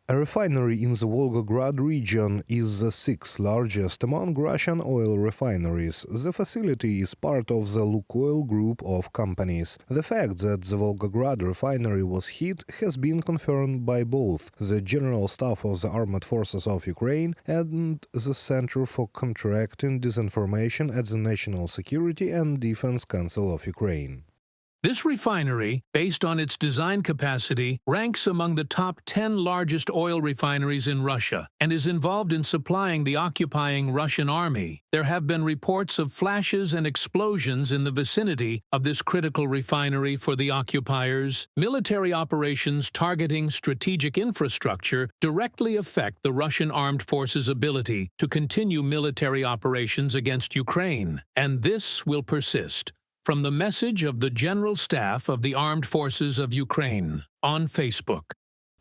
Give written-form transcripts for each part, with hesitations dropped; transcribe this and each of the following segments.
A refinery in the Volgograd region is the sixth largest among Russian oil refineries. The facility is part of the Lukoil group of companies. The fact that the Volgograd refinery was hit has been confirmed by both the General Staff of the Armed Forces of Ukraine and the Center for Contracting Disinformation at the National Security and Defense Council of Ukraine. This refinery, based on its design capacity, ranks among the top 10 largest oil refineries in Russia and is involved in supplying the occupying Russian army. There have been reports of flashes and explosions in the vicinity of this critical refinery for the occupiers. Military operations targeting strategic infrastructure directly affect the Russian armed forces' ability to continue military operations against Ukraine, and this will persist. From the message of the General Staff of the Armed Forces of Ukraine on Facebook.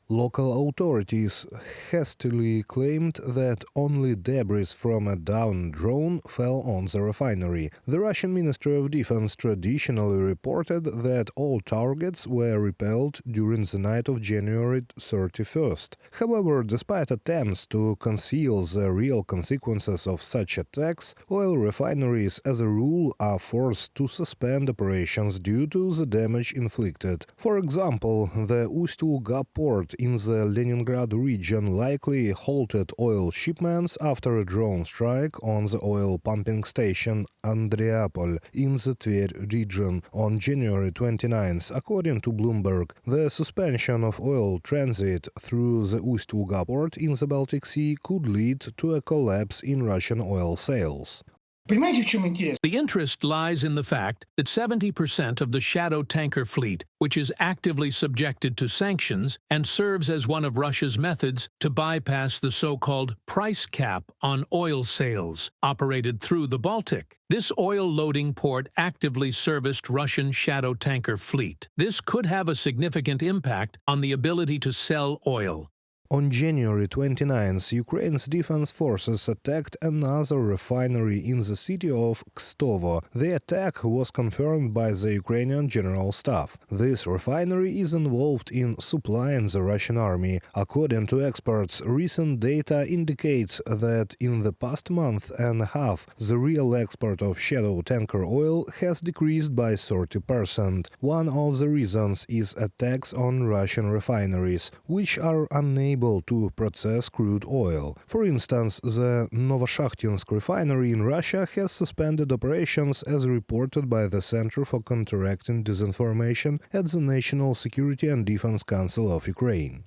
Local authorities hastily claimed that only debris from a downed drone fell on the refinery. The Russian Ministry of Defense traditionally reported that all targets were repelled during the night of January 31st. However, despite attempts to conceal the real consequences of such attacks, oil refineries as a rule are forced to suspend operations due to the damage inflicted. For example, the Ust-Luga port in the Leningrad region likely halted oil shipments after a drone strike on the oil pumping station Andreapol in the Tver region on January 29th. According to Bloomberg, the suspension of oil transit through the Ust-Luga port in the Baltic Sea could lead to a collapse in Russian oil sales. The interest lies in the fact that 70% of the shadow tanker fleet, which is actively subjected to sanctions and serves as one of Russia's methods to bypass the so-called price cap on oil sales, operated through the Baltic. This oil-loading port actively serviced Russian shadow tanker fleet. This could have a significant impact on the ability to sell oil. On January 29th, Ukraine's defense forces attacked another refinery in the city of Kstovo. The attack was confirmed by the Ukrainian General Staff. This refinery is involved in supplying the Russian army. According to experts, recent data indicates that in the past month and a half, the real export of shadow tanker oil has decreased by 30%. One of the reasons is attacks on Russian refineries, which are unable to process crude oil. For instance, the Novoshakhtinsk refinery in Russia has suspended operations as reported by the Center for Contracting Disinformation at the National Security and Defense Council of Ukraine.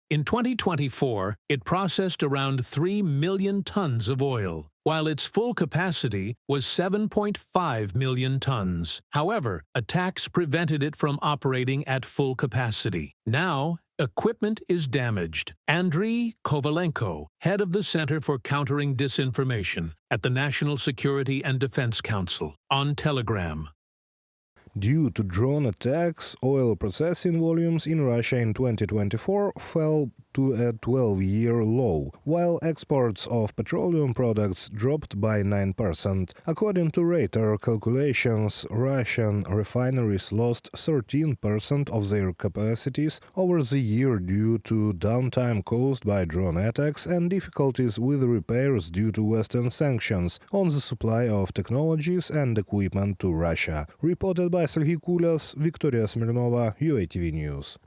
In 2024, it processed around 3 million tons of oil, while its full capacity was 7.5 million tons. However, attacks prevented it from operating at full capacity. Now, equipment is damaged. Andriy Kovalenko, head of the Center for Countering Disinformation at the National Security and Defense Council, on Telegram. Due to drone attacks, oil processing volumes in Russia in 2024 fell to a 12-year low, while exports of petroleum products dropped by 9%. According to Reuters calculations, Russian refineries lost 13% of their capacities over the year due to downtime caused by drone attacks and difficulties with repairs due to Western sanctions on the supply of technologies and equipment to Russia. Reported by Serhiy Kulas, Victoria Smirnova, UATV News.